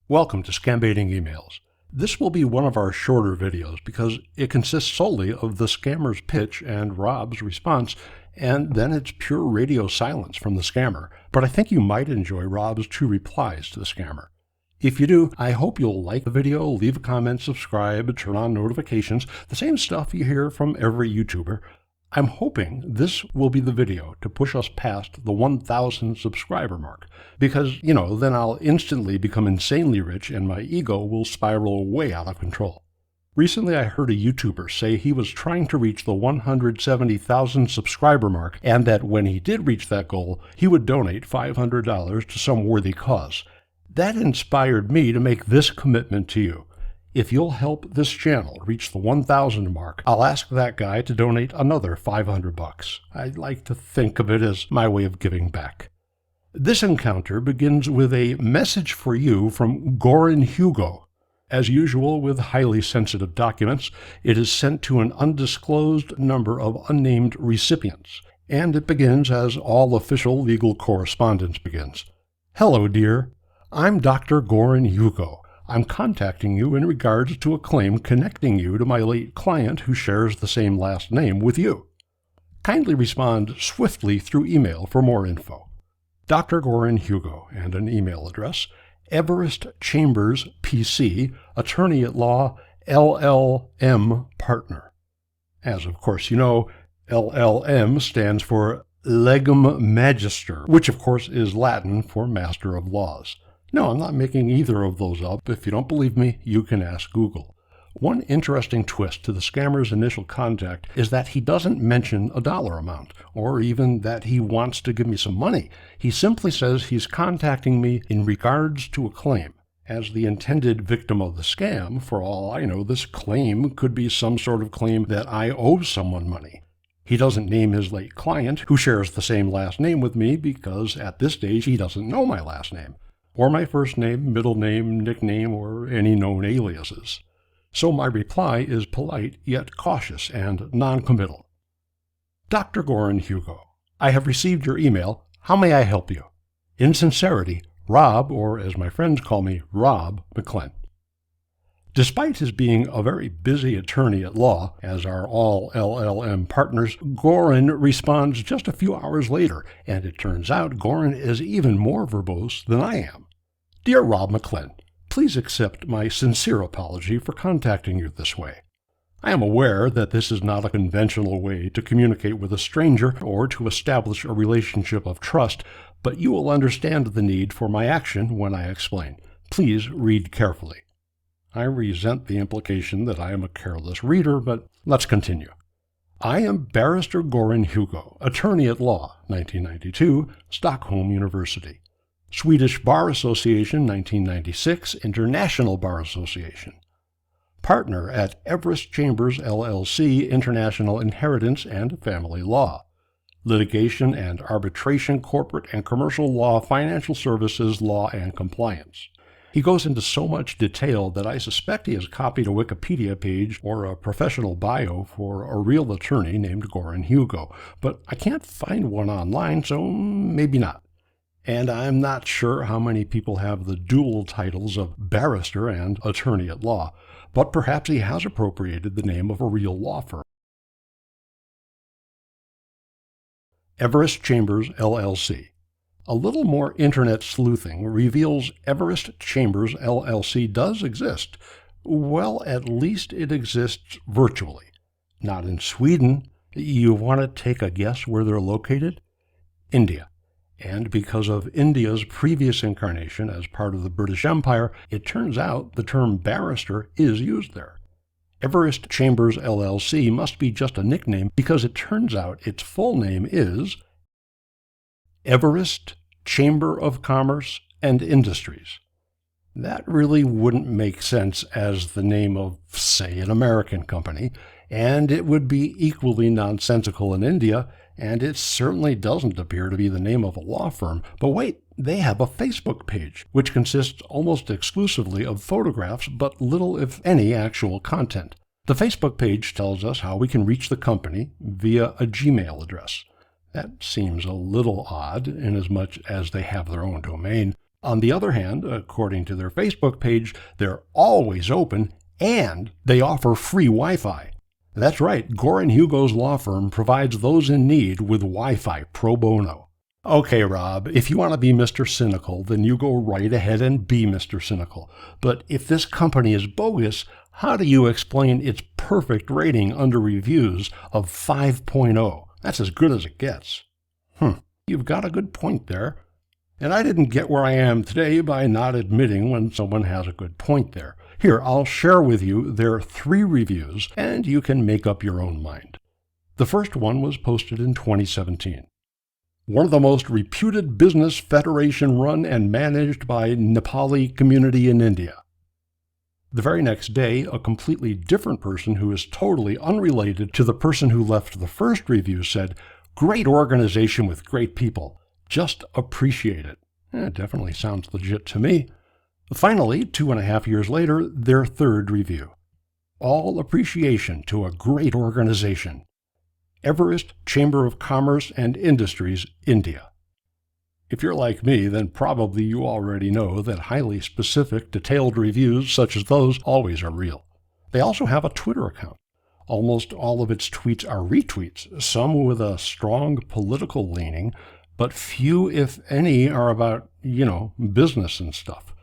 Welcome to Scambaiting Emails. This will be one of our shorter videos because it consists solely of the scammer's pitch and Rob's response, and then it's pure radio silence from the scammer. But I think you might enjoy Rob's two replies to the scammer. If you do, I hope you'll like the video, leave a comment, subscribe, turn on notifications, the same stuff you hear from every YouTuber. I'm hoping this will be the video to push us past the 1,000 subscriber mark, because, then I'll instantly become insanely rich and my ego will spiral way out of control. Recently I heard a YouTuber say he was trying to reach the 170,000 subscriber mark and that when he did reach that goal, he would donate $500 to some worthy cause. That inspired me to make this commitment to you. If you'll help this channel reach the 1,000 mark, I'll ask that guy to donate another $500. I like to think of it as my way of giving back. This encounter begins with a message for you from Goran Hugo. As usual with highly sensitive documents, it is sent to an undisclosed number of unnamed recipients, and it begins as all official legal correspondence begins. Hello, dear. I'm Dr. Goran Hugo. I'm contacting you in regards to a claim connecting you to my late client who shares the same last name with you. Kindly respond swiftly through email for more info. Dr. Goran Hugo, and an email address, Everest Chambers, PC, Attorney at Law, LLM Partner. As of course you know, LLM stands for Legum Magister, which of course is Latin for Master of Laws. No, I'm not making either of those up. If you don't believe me, you can ask Google. One interesting twist to the scammer's initial contact is that he doesn't mention a dollar amount, or even that he wants to give me some money. He simply says he's contacting me in regards to a claim. As the intended victim of the scam, for all I know, this claim could be some sort of claim that I owe someone money. He doesn't name his late client, who shares the same last name with me, because at this stage he doesn't know my last name, or my first name, middle name, nickname, or any known aliases. So my reply is polite yet cautious and non-committal. Dr. Goran Hugo, I have received your email. How may I help you? In sincerity, Rob, or as my friends call me, Rob McClellan. Despite his being a very busy attorney at law, as are all LLM partners, Goran responds just a few hours later, and it turns out Goran is even more verbose than I am. Dear Rob McClellan, please accept my sincere apology for contacting you this way. I am aware that this is not a conventional way to communicate with a stranger or to establish a relationship of trust, but you will understand the need for my action when I explain. Please read carefully. I resent the implication that I am a careless reader, but let's continue. I am Barrister Goran Hugo, Attorney at Law, 1992, Stockholm University. Swedish Bar Association, 1996, International Bar Association. Partner at Everest Chambers, LLC, International Inheritance and Family Law. Litigation and Arbitration, Corporate and Commercial Law, Financial Services, Law and Compliance. He goes into so much detail that I suspect he has copied a Wikipedia page or a professional bio for a real attorney named Goran Hugo, but I can't find one online, so maybe not. And I'm not sure how many people have the dual titles of barrister and attorney at law, but perhaps he has appropriated the name of a real law firm. Everest Chambers, LLC. A little more internet sleuthing reveals Everest Chambers, LLC does exist. Well, at least it exists virtually. Not in Sweden. You want to take a guess where they're located? India. And because of India's previous incarnation as part of the British Empire, it turns out the term barrister is used there. Everest Chambers LLC must be just a nickname because it turns out its full name is Everest Chamber of Commerce and Industries. That really wouldn't make sense as the name of, say, an American company, and it would be equally nonsensical in India, and it certainly doesn't appear to be the name of a law firm. But wait, they have a Facebook page, which consists almost exclusively of photographs, but little, if any, actual content. The Facebook page tells us how we can reach the company via a Gmail address. That seems a little odd, inasmuch as they have their own domain. On the other hand, according to their Facebook page, they're always open and they offer free Wi-Fi. That's right, Gore and Hugo's law firm provides those in need with Wi-Fi pro bono. Okay, Rob, if you want to be Mr. Cynical, then you go right ahead and be Mr. Cynical. But if this company is bogus, how do you explain its perfect rating under reviews of 5.0? That's as good as it gets. You've got a good point there. And I didn't get where I am today by not admitting when someone has a good point there. Here, I'll share with you their 3 reviews, and you can make up your own mind. The first one was posted in 2017. One of the most reputed business federation run and managed by Nepali community in India. The very next day, a completely different person who is totally unrelated to the person who left the first review said, "Great organization with great people. Just appreciate it." It definitely sounds legit to me. Finally, 2.5 years later, their third review. All appreciation to a great organization. Everest Chamber of Commerce and Industries, India. If you're like me, then probably you already know that highly specific, detailed reviews such as those always are real. They also have a Twitter account. Almost all of its tweets are retweets, some with a strong political leaning, but few, if any, are about, business and stuff.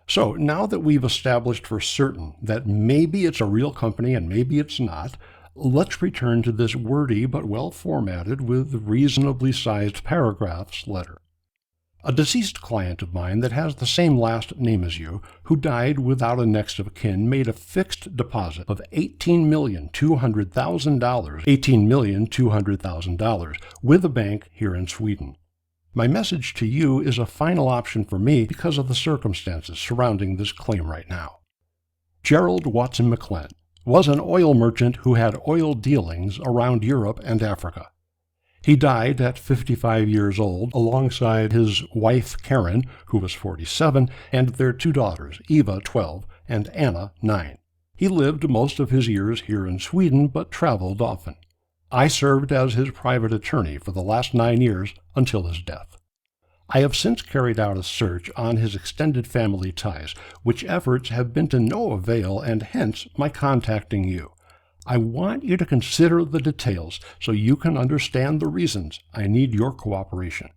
So now that we've established for certain that maybe it's a real company and maybe it's not, let's return to this wordy but well-formatted with reasonably sized paragraphs letter. A deceased client of mine that has the same last name as you, who died without a next of kin, made a fixed deposit of $18,200,000 with a bank here in Sweden. My message to you is a final option for me because of the circumstances surrounding this claim right now. Gerald Watson McClenn was an oil merchant who had oil dealings around Europe and Africa. He died at 55 years old alongside his wife Karen, who was 47, and their 2 daughters, Eva, 12, and Anna, 9. He lived most of his years here in Sweden, but traveled often. I served as his private attorney for the last 9 years until his death. I have since carried out a search on his extended family ties, which efforts have been to no avail, and hence my contacting you. I want you to consider the details so you can understand the reasons I need your cooperation.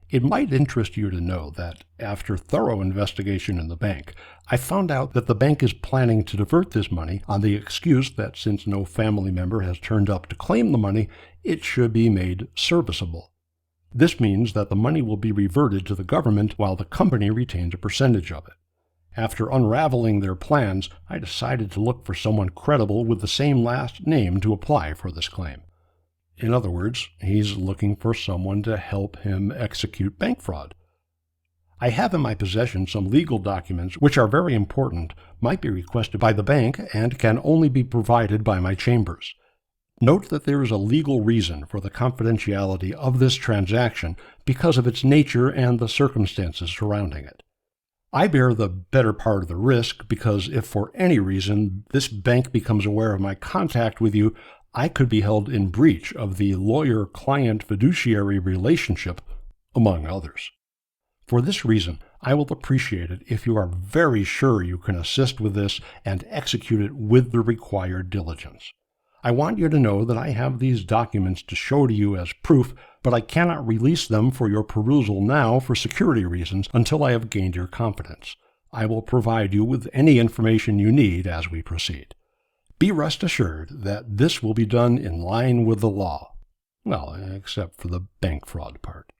It might interest you to know that, after thorough investigation in the bank, I found out that the bank is planning to divert this money on the excuse that since no family member has turned up to claim the money, it should be made serviceable. This means that the money will be reverted to the government while the company retains a percentage of it. After unraveling their plans, I decided to look for someone credible with the same last name to apply for this claim. In other words, he's looking for someone to help him execute bank fraud. I have in my possession some legal documents which are very important, might be requested by the bank, and can only be provided by my chambers. Note that there is a legal reason for the confidentiality of this transaction because of its nature and the circumstances surrounding it. I bear the better part of the risk because if for any reason this bank becomes aware of my contact with you, I could be held in breach of the lawyer-client fiduciary relationship, among others. For this reason, I will appreciate it if you are very sure you can assist with this and execute it with the required diligence. I want you to know that I have these documents to show to you as proof, but I cannot release them for your perusal now for security reasons until I have gained your confidence. I will provide you with any information you need as we proceed. Be rest assured that this will be done in line with the law. Well, except for the bank fraud part.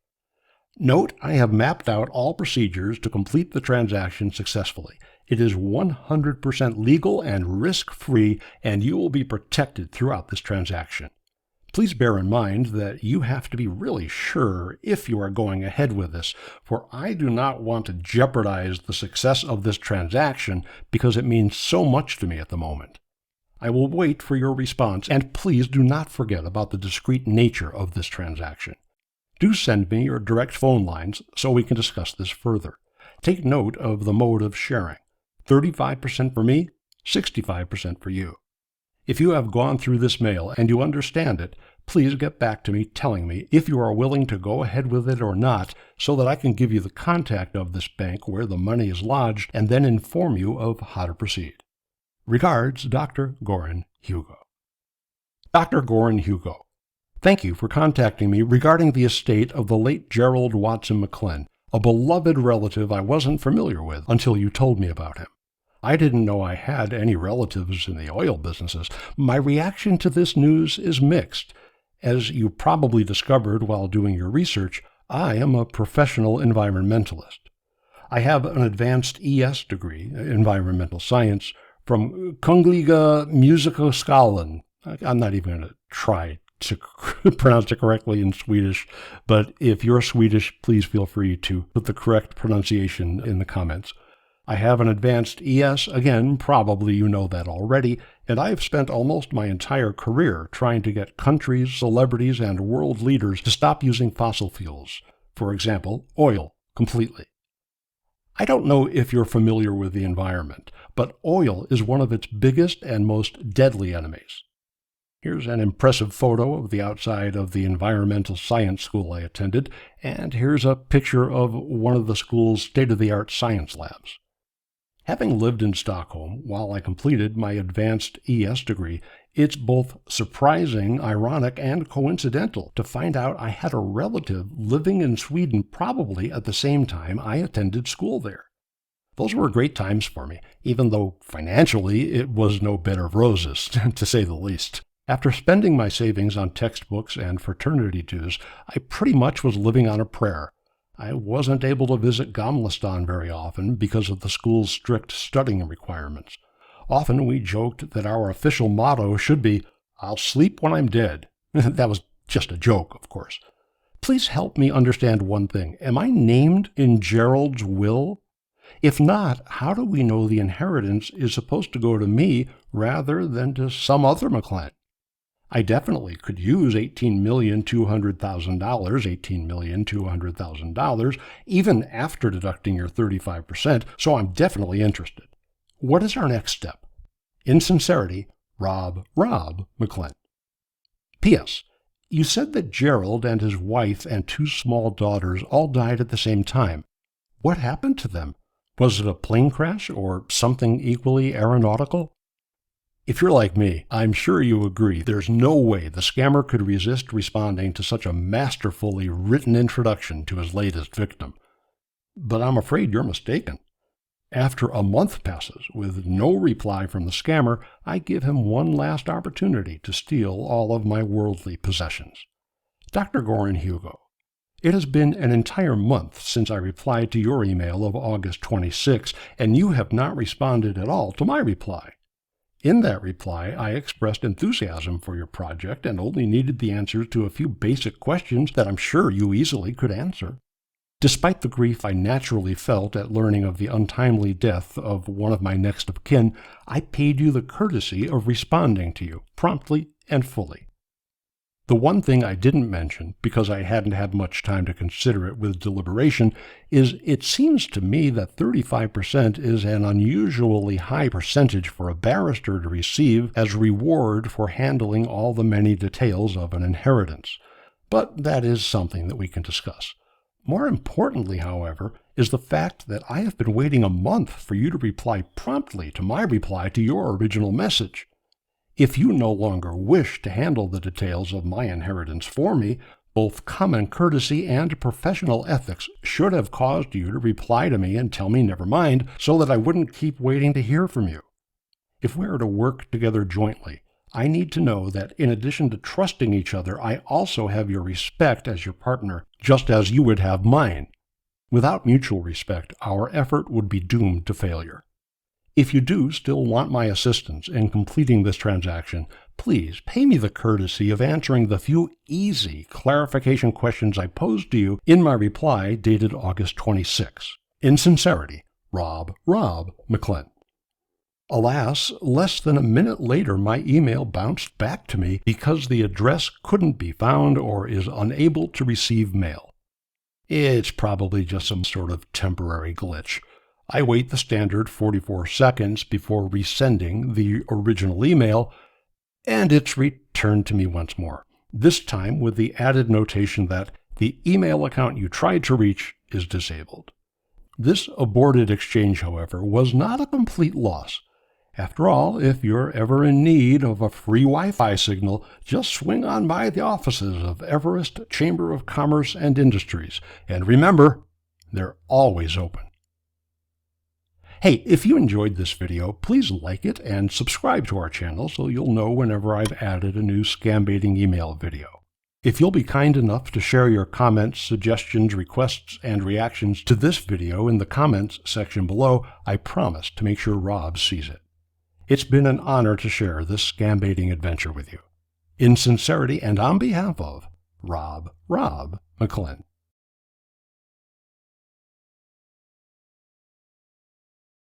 Note, I have mapped out all procedures to complete the transaction successfully. It is 100% legal and risk-free, and you will be protected throughout this transaction. Please bear in mind that you have to be really sure if you are going ahead with this, for I do not want to jeopardize the success of this transaction because it means so much to me at the moment. I will wait for your response, and please do not forget about the discreet nature of this transaction. Do send me your direct phone lines so we can discuss this further. Take note of the mode of sharing. 35% for me, 65% for you. If you have gone through this mail and you understand it, Please get back to me telling me if you are willing to go ahead with it or not so that I can give you the contact of this bank where the money is lodged and then inform you of how to proceed. Regards, Dr. Goran Hugo. Dr. Goran Hugo, thank you for contacting me regarding the estate of the late Gerald Watson McClin, a beloved relative I wasn't familiar with until you told me about him. I didn't know I had any relatives in the oil businesses. My reaction to this news is mixed. As you probably discovered while doing your research, I am a professional environmentalist. I have an advanced ES degree, environmental science, from Kungliga Musikhögskolan. I'm not even going to try to pronounce it correctly in Swedish, but if you're Swedish, please feel free to put the correct pronunciation in the comments. I have an advanced ES, again, probably you know that already, and I have spent almost my entire career trying to get countries, celebrities, and world leaders to stop using fossil fuels, for example, oil, completely. I don't know if you're familiar with the environment, but oil is one of its biggest and most deadly enemies. Here's an impressive photo of the outside of the environmental science school I attended, and here's a picture of one of the school's state-of-the-art science labs. Having lived in Stockholm while I completed my advanced ES degree, it's both surprising, ironic, and coincidental to find out I had a relative living in Sweden probably at the same time I attended school there. Those were great times for me, even though financially it was no bed of roses, to say the least. After spending my savings on textbooks and fraternity dues, I pretty much was living on a prayer. I wasn't able to visit Gamlestan very often because of the school's strict studying requirements. Often we joked that our official motto should be, "I'll sleep when I'm dead." That was just a joke, of course. Please help me understand one thing. Am I named in Gerald's will? If not, how do we know the inheritance is supposed to go to me rather than to some other McClin? I definitely could use $18,200,000, $18,200,000, even after deducting your 35%, so I'm definitely interested. What is our next step? In sincerity, Rob McClin. P.S. You said that Gerald and his wife and 2 small daughters all died at the same time. What happened to them? Was it a plane crash or something equally aeronautical? If you're like me, I'm sure you agree there's no way the scammer could resist responding to such a masterfully written introduction to his latest victim. But I'm afraid you're mistaken. After a month passes with no reply from the scammer, I give him one last opportunity to steal all of my worldly possessions. Dr. Goran Hugo, it has been an entire month since I replied to your email of August 26, and you have not responded at all to my reply. In that reply, I expressed enthusiasm for your project and only needed the answers to a few basic questions that I'm sure you easily could answer. Despite the grief I naturally felt at learning of the untimely death of one of my next of kin, I paid you the courtesy of responding to you promptly and fully. The one thing I didn't mention, because I hadn't had much time to consider it with deliberation, is it seems to me that 35% is an unusually high percentage for a barrister to receive as reward for handling all the many details of an inheritance. But that is something that we can discuss. More importantly, however, is the fact that I have been waiting a month for you to reply promptly to my reply to your original message. If you no longer wish to handle the details of my inheritance for me, both common courtesy and professional ethics should have caused you to reply to me and tell me never mind, so that I wouldn't keep waiting to hear from you. If we are to work together jointly, I need to know that in addition to trusting each other, I also have your respect as your partner, just as you would have mine. Without mutual respect, our effort would be doomed to failure. If you do still want my assistance in completing this transaction, please pay me the courtesy of answering the few easy clarification questions I posed to you in my reply dated August 26. In sincerity, Rob McClin. Alas, less than a minute later my email bounced back to me because the address couldn't be found or is unable to receive mail. It's probably just some sort of temporary glitch. I wait the standard 44 seconds before resending the original email, and it's returned to me once more. this time with the added notation that the email account you tried to reach is disabled. This aborted exchange, however, was not a complete loss. After all, if you're ever in need of a free Wi-Fi signal, just swing on by the offices of Everest Chamber of Commerce and Industries. And remember, they're always open. Hey, if you enjoyed this video, please like it and subscribe to our channel so you'll know whenever I've added a new Scambaiting email video. If you'll be kind enough to share your comments, suggestions, requests, and reactions to this video in the comments section below, I promise to make sure Rob sees it. It's been an honor to share this Scambaiting adventure with you. In sincerity and on behalf of Rob McClin.